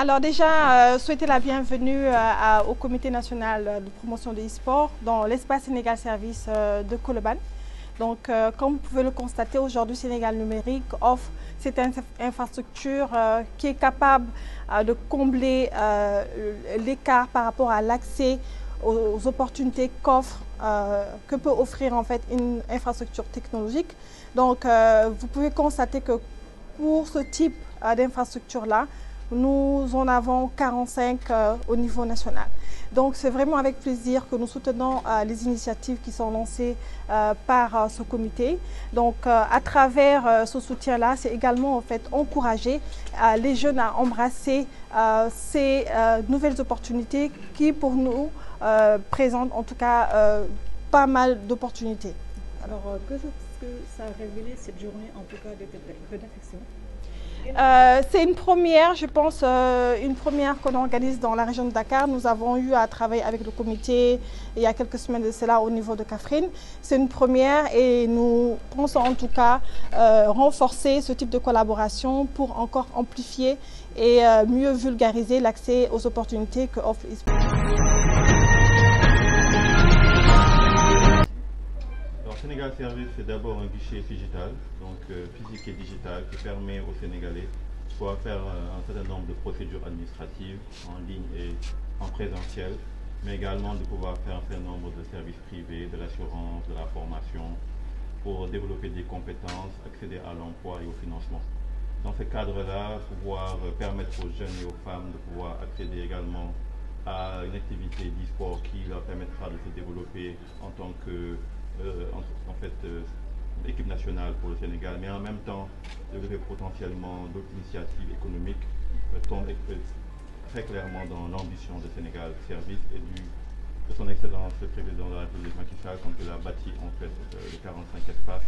Alors déjà, souhaiter la bienvenue au Comité national de promotion de e-sport dans l'espace Sénégal Service de Colobane. Donc, comme vous pouvez le constater, aujourd'hui, Sénégal Numérique offre cette infrastructure qui est capable de combler l'écart par rapport à l'accès aux opportunités qu'offre, que peut offrir en fait une infrastructure technologique. Donc, vous pouvez constater que pour ce type d'infrastructure-là, nous en avons 45 au niveau national. Donc c'est vraiment avec plaisir que nous soutenons les initiatives qui sont lancées par ce comité. Donc à travers ce soutien-là, c'est également en fait encourager les jeunes à embrasser ces nouvelles opportunités qui pour nous présentent en tout cas pas mal d'opportunités. Alors qu'est-ce que ça a révélé cette journée en tout cas de réflexion? C'est une première, je pense, une première qu'on organise dans la région de Dakar. Nous avons eu à travailler avec le comité il y a quelques semaines de cela au niveau de Kaffrine. C'est une première et nous pensons en tout cas renforcer ce type de collaboration pour encore amplifier et mieux vulgariser l'accès aux opportunités que offre l'e-sport. Sénégal Service, c'est d'abord un guichet digital, donc physique et digital, qui permet aux Sénégalais de pouvoir faire un certain nombre de procédures administratives en ligne et en présentiel, mais également de pouvoir faire un certain nombre de services privés, de l'assurance, de la formation, pour développer des compétences, accéder à l'emploi et au financement. Dans ce cadre-là, pouvoir permettre aux jeunes et aux femmes de pouvoir accéder également à une activité d'e-sport qui leur permettra de se développer en tant que équipe nationale pour le Sénégal, mais en même temps développer potentiellement d'autres initiatives économiques tombe très clairement dans l'ambition de Sénégal Service et de son excellence le président de la République Macky Sall quand il a bâti en fait les 45 espaces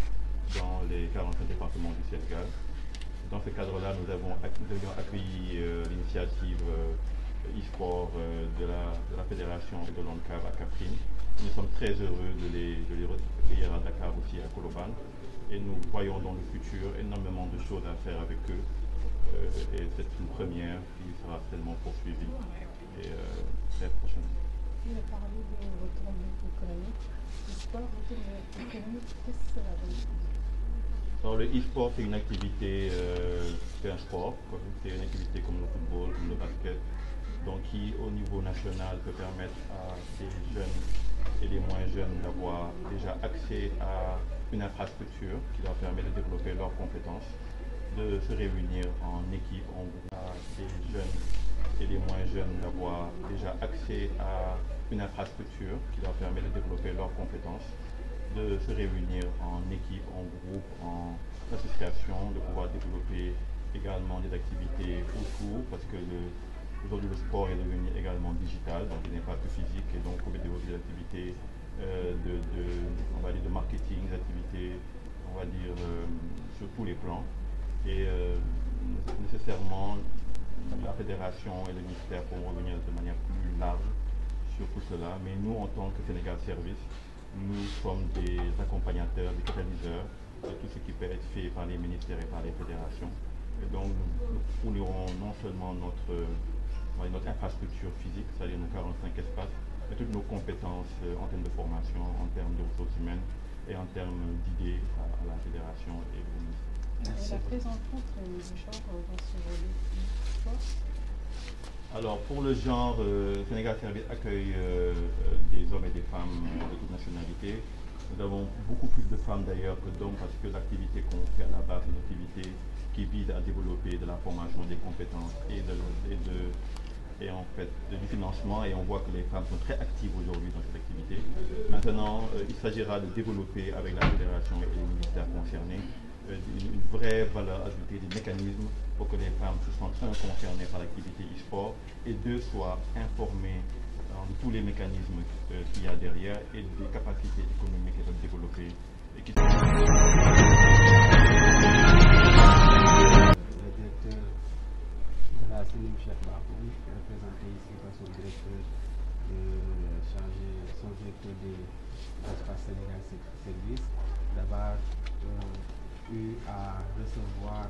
dans les 45 départements du Sénégal. Dans ce cadre-là, nous avions accueilli l'initiative e-sport de la Fédération et de l'ONCAV à Kaffrine. Nous sommes très heureux de les recueillir à Dakar aussi, à Colobane. Et nous voyons dans le futur énormément de choses à faire avec eux. Et c'est une première qui sera certainement poursuivie et très prochainement. Vous avez parlé de retombées économiques. Le sport, économique, qu'est-ce que cela veut dire? Alors, le e-sport, c'est une activité, c'est un sport, c'est une activité comme le football, comme le basket, donc qui au niveau national peut permettre à ces jeunes et les moins jeunes d'avoir déjà accès à une infrastructure qui leur permet de développer leurs compétences, de se réunir en équipe, en groupe, à ces jeunes et les moins jeunes d'avoir déjà accès à une infrastructure qui leur permet de développer leurs compétences, de se réunir en équipe, en groupe, en association, de pouvoir développer également des activités autour, parce que aujourd'hui le sport est devenu également digital, donc il n'est pas que physique, et donc on peut développer des activités on va dire de marketing, des activités, on va dire, sur tous les plans. Et nécessairement, la fédération et le ministère pourront revenir de manière plus large sur tout cela, mais nous, en tant que Sénégal Service, nous sommes des accompagnateurs, des catalyseurs de tout ce qui peut être fait par les ministères et par les fédérations. Et donc, nous fournirons non seulement notre infrastructure physique, c'est-à-dire nos 45 espaces, mais toutes nos compétences en termes de formation, en termes de ressources humaines et en termes d'idées à la fédération et au ministère. La prise en compte du genre dans ce volet. Alors pour le genre, Sénégal Service accueille des hommes et des femmes de toute nationalité. Nous avons beaucoup plus de femmes d'ailleurs que d'hommes parce que l'activité qu'on fait à la base est une activité qui vise à développer de la formation, des compétences et en fait du financement, et on voit que les femmes sont très actives aujourd'hui dans cette activité. Maintenant, il s'agira de développer avec la fédération et les ministères concernés une vraie valeur ajoutée, des mécanismes pour que les femmes se sentent concernées par l'activité e-sport et soient informées de tous les mécanismes qu'il y a derrière et des capacités économiques qu'elles peuvent développer. Et qui... La Céline Cheikh Bakoum, représenté ici par son directeur des espaces Sénégal Service, d'avoir eu à recevoir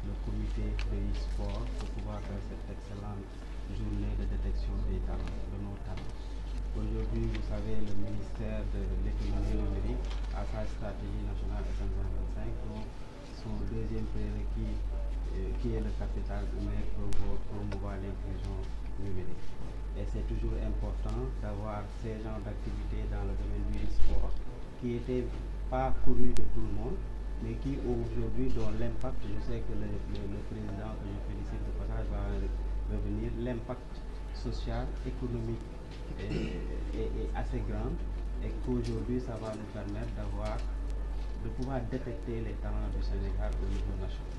le comité de e-sport pour pouvoir faire cette excellente journée de détection des talents, de nos talents. Aujourd'hui, vous savez, le ministère de l'économie numérique a sa stratégie nationale S525, dont son deuxième prérequis, qui est le capital humain pour promouvoir l'inclusion numérique. Et c'est toujours important d'avoir ces genres d'activités dans le domaine du sport qui n'étaient pas connus de tout le monde, mais qui aujourd'hui dont l'impact, je sais que le président que je félicite de passage va revenir, l'impact social, économique est assez grand et qu'aujourd'hui ça va nous permettre de pouvoir détecter les talents du Sénégal au niveau national.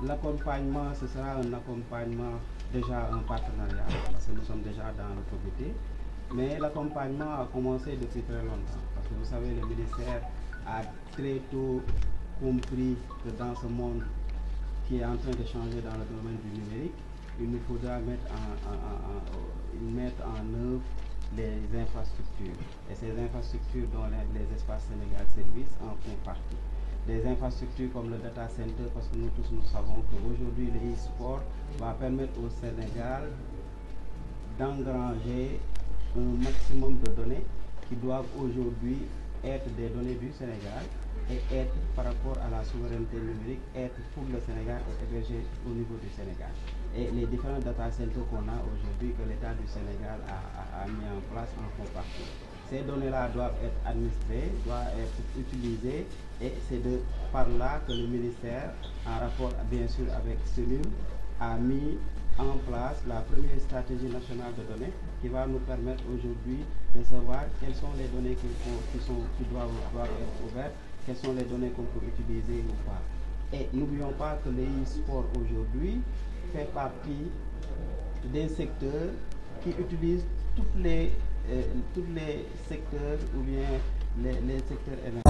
L'accompagnement, ce sera un accompagnement, déjà un partenariat, parce que nous sommes déjà dans le comité, mais l'accompagnement a commencé depuis très longtemps, parce que vous savez, le ministère a très tôt compris que dans ce monde qui est en train de changer dans le domaine du numérique, il nous faudra mettre en œuvre les infrastructures. Et ces infrastructures dont les espaces Sénégal Service en font partie. Des infrastructures comme le data center, parce que nous tous nous savons qu'aujourd'hui le e-sport va permettre au Sénégal d'engranger un maximum de données qui doivent aujourd'hui être des données du Sénégal et être par rapport à la souveraineté numérique, être pour le Sénégal et hébergé au niveau du Sénégal. Et les différents data centers qu'on a aujourd'hui, que l'État du Sénégal a mis en place en font partie. Ces données-là doivent être administrées, doivent être utilisées, et c'est par là que le ministère, en rapport bien sûr avec CENUM, a mis en place la première stratégie nationale de données qui va nous permettre aujourd'hui de savoir quelles sont les données qui doivent être ouvertes, quelles sont les données qu'on peut utiliser ou pas. Et n'oublions pas que le e-sport aujourd'hui fait partie des secteurs qui utilisent tous les secteurs ou bien les secteurs émergents.